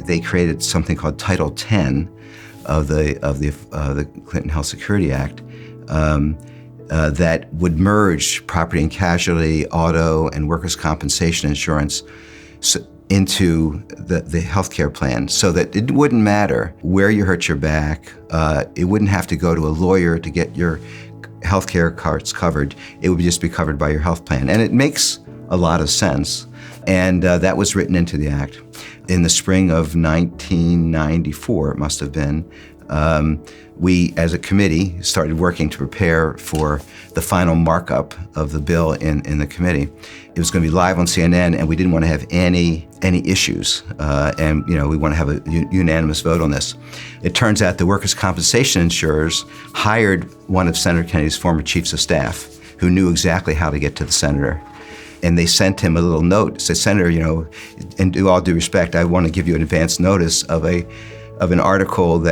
they created something called Title X of the Clinton Health Security Act that would merge property and casualty, auto, and workers' compensation insurance into the healthcare plan, so that it wouldn't matter where you hurt your back. It wouldn't have to go to a lawyer to get your healthcare cards covered. It would just be covered by your health plan. And it makes a lot of sense. And that was written into the act. In the spring of 1994, it must have been, we, as a committee, started working to prepare for the final markup of the bill in the committee. It was going to be live on CNN, and we didn't want to have any issues. And we want to have a unanimous vote on this. It turns out the workers' compensation insurers hired one of Senator Kennedy's former chiefs of staff, who knew exactly how to get to the senator. And they sent him a little note, said, Senator, and due all due respect, I want to give you an advance notice of an article of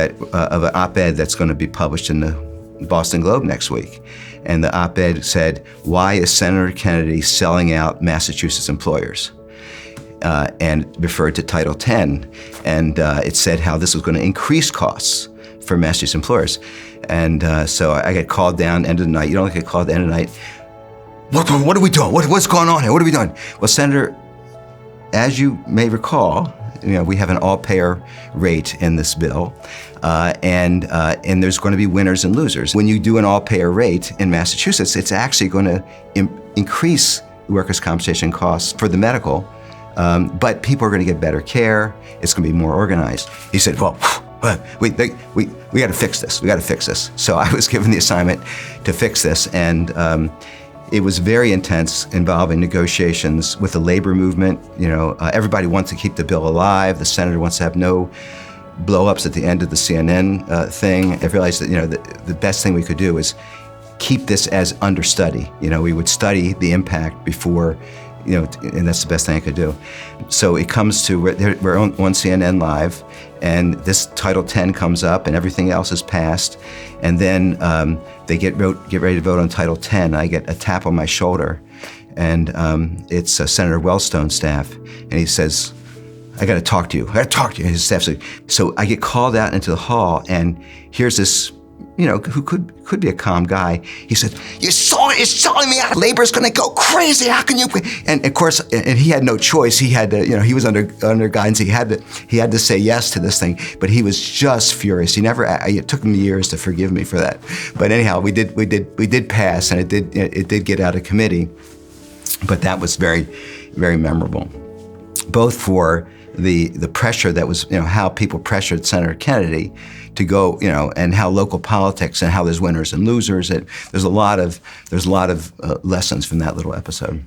an op-ed that's going to be published in the Boston Globe next week. And the op-ed said, why is Senator Kennedy selling out Massachusetts employers? And referred to Title X. And it said how this was going to increase costs for Massachusetts employers. And so I get called down end of the night. You don't get called end of the night. What are we doing? What's going on here? What are we doing? Well, Senator, as you may recall, we have an all-payer rate in this bill, and there's going to be winners and losers. When you do an all-payer rate in Massachusetts, it's actually going to increase workers' compensation costs for the medical, but people are going to get better care. It's going to be more organized. He said, well, we got to fix this. We got to fix this. So I was given the assignment to fix this, and it was very intense, involving negotiations with the labor movement. Everybody wants to keep the bill alive. The senator wants to have no blow-ups at the end of the CNN thing. I realized that the best thing we could do is keep this as understudy. We would study the impact before, and that's the best thing I could do. So it comes to we're on CNN Live, and this Title X comes up, and everything else is passed, and then they get ready to vote on Title X. I get a tap on my shoulder, and it's Senator Wellstone's staff, and he says, I got to talk to you. I got to talk to you. His staff said, so I get called out into the hall, and here's this, who could be a calm guy. He said, you're selling me out. Labor's going to go crazy. How can you? And of course, and he had no choice. He had to, he was under guidance. He had to say yes to this thing. But he was just furious. It took him years to forgive me for that. But anyhow, we did pass, and it did get out of committee. But that was very, very memorable, both for the pressure that was, how people pressured Senator Kennedy to go, and how local politics and how there's winners and losers. There's a lot of lessons from that little episode.